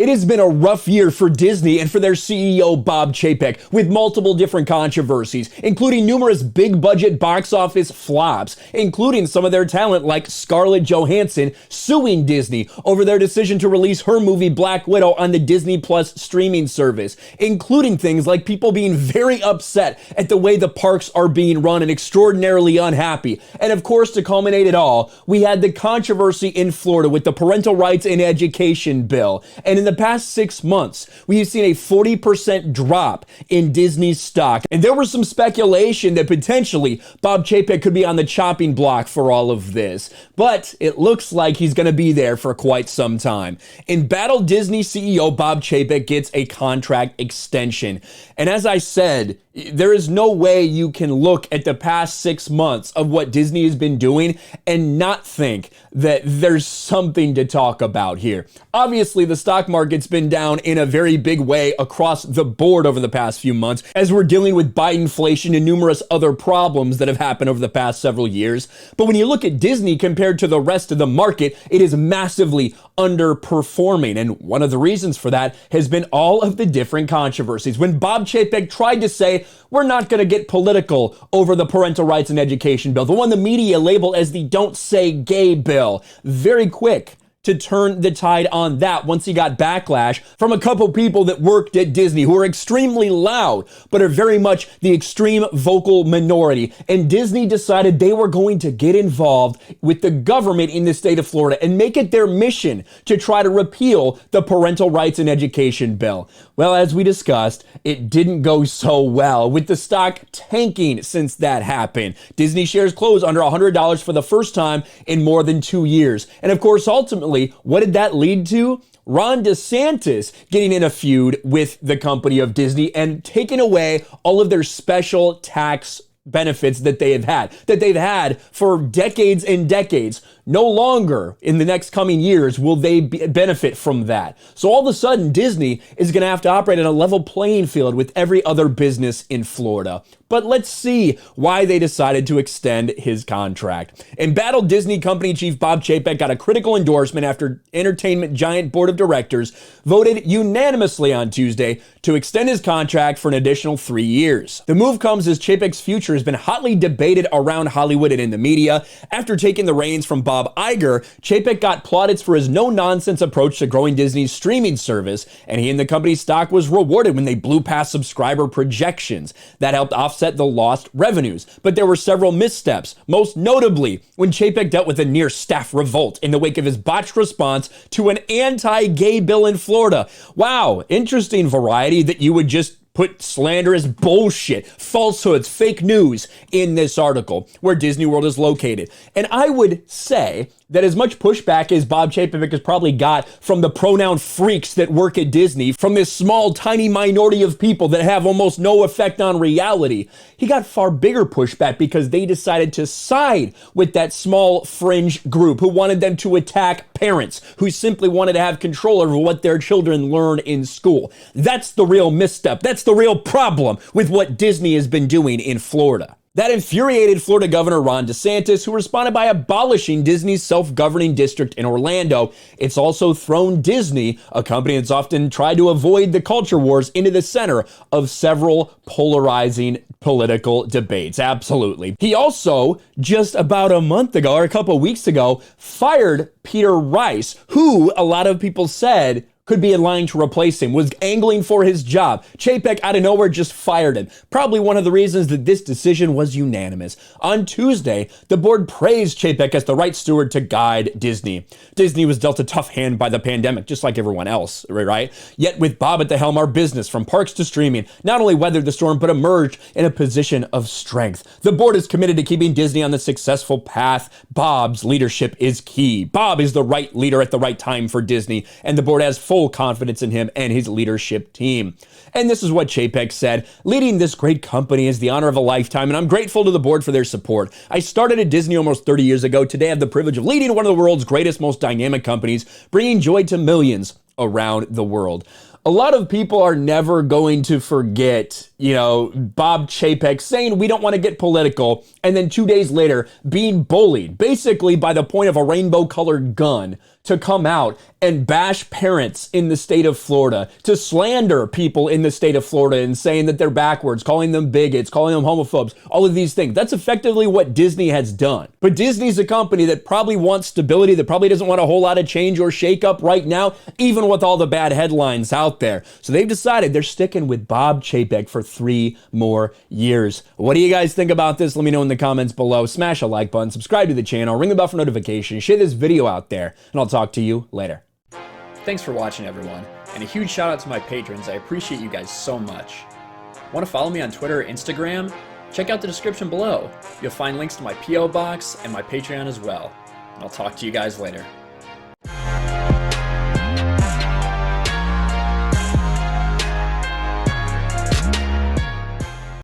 It has been a rough year for Disney and for their CEO Bob Chapek, with multiple different controversies, including numerous big budget box office flops, including some of their talent like Scarlett Johansson suing Disney over their decision to release her movie Black Widow on the Disney Plus streaming service, including things like people being very upset at the way the parks are being run and extraordinarily unhappy. And of course, to culminate it all, we had the controversy in Florida with the parental rights and education bill. And in the past 6 months, we've seen a 40% drop in Disney's stock. And there was some speculation that potentially Bob Chapek could be on the chopping block for all of this. But it looks like he's going to be there for quite some time. In battle, Disney CEO Bob Chapek gets a contract extension. And as I said, there is no way you can look at the past 6 months of what Disney has been doing and not think that there's something to talk about here. Obviously, the stock market's been down in a very big way across the board over the past few months as we're dealing with Bidenflation and numerous other problems that have happened over the past several years. But when you look at Disney compared to the rest of the market, it is massively underperforming. And one of the reasons for that has been all of the different controversies. When Bob Chapek tried to say, we're not going to get political over the parental rights and education bill, the one the media labeled as the don't say gay bill, very quick to turn the tide on that once he got backlash from a couple people that worked at Disney who are extremely loud, but are very much the extreme vocal minority. And Disney decided they were going to get involved with the government in the state of Florida and make it their mission to try to repeal the parental rights and education bill. Well, as we discussed, it didn't go so well, with the stock tanking since that happened. Disney shares closed under $100 for the first time in more than 2 years. And of course, ultimately, what did that lead to? Ron DeSantis getting in a feud with the company of Disney and taking away all of their special tax benefits that they've had for decades and decades. No longer in the next coming years will they benefit from that. So all of a sudden, Disney is going to have to operate on a level playing field with every other business in Florida. But let's see why they decided to extend his contract. In battle, Disney company chief Bob Chapek got a critical endorsement after entertainment giant board of directors voted unanimously on Tuesday to extend his contract for an additional 3 years. The move comes as Chapek's future has been hotly debated around Hollywood and in the media. After taking the reins from Bob Iger, Chapek got plaudits for his no-nonsense approach to growing Disney's streaming service, and he and the company's stock was rewarded when they blew past subscriber projections. That helped offset the lost revenues. But there were several missteps, most notably when Chapek dealt with a near staff revolt in the wake of his botched response to an anti-gay bill in Florida. Wow, interesting variety that you would just put slanderous bullshit, falsehoods, fake news in this article where Disney World is located. And I would say that as much pushback as Bob Chapek has probably got from the pronoun freaks that work at Disney, from this small, tiny minority of people that have almost no effect on reality, he got far bigger pushback because they decided to side with that small fringe group who wanted them to attack parents, who simply wanted to have control over what their children learn in school. That's the real misstep. That's the real problem with what Disney has been doing in Florida. That infuriated Florida Governor Ron DeSantis, who responded by abolishing Disney's self-governing district in Orlando. It's also thrown Disney, a company that's often tried to avoid the culture wars, into the center of several polarizing political debates. Absolutely. He also, just about a month ago, or a couple of weeks ago, fired Peter Rice, who a lot of people said could be in line to replace him, was angling for his job. Chapek, out of nowhere, just fired him. Probably one of the reasons that this decision was unanimous. On Tuesday, the board praised Chapek as the right steward to guide Disney. Disney was dealt a tough hand by the pandemic, just like everyone else, right? Yet with Bob at the helm, our business, from parks to streaming, not only weathered the storm, but emerged in a position of strength. The board is committed to keeping Disney on the successful path. Bob's leadership is key. Bob is the right leader at the right time for Disney, and the board has full confidence in him and his leadership team. And this is what Chapek said: leading this great company is the honor of a lifetime, and I'm grateful to the board for their support. I started at Disney almost 30 years ago. Today I have the privilege of leading one of the world's greatest, most dynamic companies, bringing joy to millions around the world. A lot of people are never going to forget, you know, Bob Chapek saying we don't want to get political, and then 2 days later being bullied, basically by the point of a rainbow-colored gun, to come out and bash parents in the state of Florida, to slander people in the state of Florida and saying that they're backwards, calling them bigots, calling them homophobes, all of these things. That's effectively what Disney has done. But Disney's a company that probably wants stability, that probably doesn't want a whole lot of change or shakeup right now, even with all the bad headlines out there. So they've decided they're sticking with Bob Chapek for 3 more years. What do you guys think about this? Let me know in the comments below. Smash a like button, subscribe to the channel, ring the bell for notifications, share this video out there, and I'll talk to you later. Thanks for watching, everyone, and a huge shout out to my patrons. I appreciate you guys so much. Want to follow me on Twitter or Instagram? Check out the description below. You'll find links to my PO box and my Patreon as well. And I'll talk to you guys later.